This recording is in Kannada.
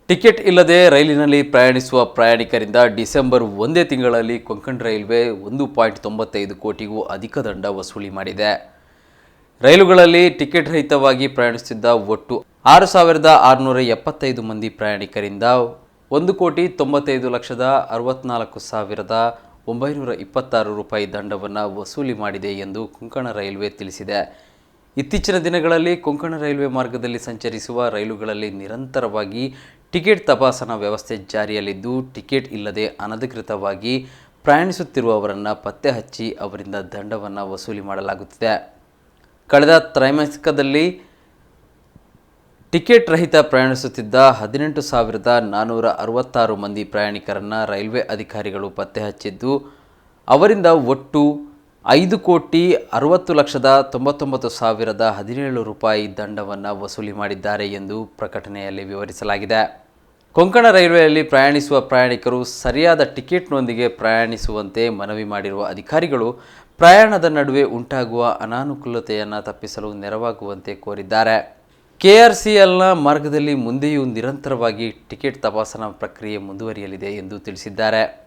ಟಿಕೆಟ್ ಇಲ್ಲದೆ ರೈಲಿನಲ್ಲಿ ಪ್ರಯಾಣಿಸುವ ಪ್ರಯಾಣಿಕರಿಂದ ಡಿಸೆಂಬರ್ ಒಂದೇ ತಿಂಗಳಲ್ಲಿ ಕೊಂಕಣ ರೈಲ್ವೆ 1.95 ಕೋಟಿಗೂ ಅಧಿಕ ದಂಡ ವಸೂಲಿ ಮಾಡಿದೆ. ರೈಲುಗಳಲ್ಲಿ ಟಿಕೆಟ್ ರಹಿತವಾಗಿ ಪ್ರಯಾಣಿಸುತ್ತಿದ್ದ ಒಟ್ಟು 6,675 ಮಂದಿ ಪ್ರಯಾಣಿಕರಿಂದ 1,95,64,926 ರೂಪಾಯಿ ದಂಡವನ್ನು ವಸೂಲಿ ಮಾಡಿದೆ ಎಂದು ಕೊಂಕಣ ರೈಲ್ವೆ ತಿಳಿಸಿದೆ. ಇತ್ತೀಚಿನ ದಿನಗಳಲ್ಲಿ ಕೊಂಕಣ ರೈಲ್ವೆ ಮಾರ್ಗದಲ್ಲಿ ಸಂಚರಿಸುವ ರೈಲುಗಳಲ್ಲಿ ನಿರಂತರವಾಗಿ ಟಿಕೆಟ್ ತಪಾಸಣಾ ವ್ಯವಸ್ಥೆ ಜಾರಿಯಲ್ಲಿದ್ದು, ಟಿಕೆಟ್ ಇಲ್ಲದೆ ಅನಧಿಕೃತವಾಗಿ ಪ್ರಯಾಣಿಸುತ್ತಿರುವವರನ್ನು ಪತ್ತೆ ಹಚ್ಚಿ ಅವರಿಂದ ದಂಡವನ್ನು ವಸೂಲಿ ಮಾಡಲಾಗುತ್ತಿದೆ. ಕಳೆದ ತ್ರೈಮಾಸಿಕದಲ್ಲಿ ಟಿಕೆಟ್ ರಹಿತ ಪ್ರಯಾಣಿಸುತ್ತಿದ್ದ 18,466 ಮಂದಿ ಪ್ರಯಾಣಿಕರನ್ನು ರೈಲ್ವೆ ಅಧಿಕಾರಿಗಳು ಪತ್ತೆ ಹಚ್ಚಿದ್ದು, ಅವರಿಂದ ಒಟ್ಟು 5,60,99,017 ರೂಪಾಯಿ ದಂಡವನ್ನು ವಸೂಲಿ ಮಾಡಿದ್ದಾರೆ ಎಂದು ಪ್ರಕಟಣೆಯಲ್ಲಿ ವಿವರಿಸಲಾಗಿದೆ. ಕೊಂಕಣ ರೈಲ್ವೆಯಲ್ಲಿ ಪ್ರಯಾಣಿಸುವ ಪ್ರಯಾಣಿಕರು ಸರಿಯಾದ ಟಿಕೆಟ್ನೊಂದಿಗೆ ಪ್ರಯಾಣಿಸುವಂತೆ ಮನವಿ ಮಾಡಿರುವ ಅಧಿಕಾರಿಗಳು, ಪ್ರಯಾಣದ ನಡುವೆ ಉಂಟಾಗುವ ಅನಾನುಕೂಲತೆಯನ್ನು ತಪ್ಪಿಸಲು ನೆರವಾಗುವಂತೆ ಕೋರಿದ್ದಾರೆ. ಕೆಆರ್ಸಿಎಲ್ನ ಮಾರ್ಗದಲ್ಲಿ ಮುಂದೆಯೂ ನಿರಂತರವಾಗಿ ಟಿಕೆಟ್ ತಪಾಸಣಾ ಪ್ರಕ್ರಿಯೆ ಮುಂದುವರಿಯಲಿದೆ ಎಂದು ತಿಳಿಸಿದ್ದಾರೆ.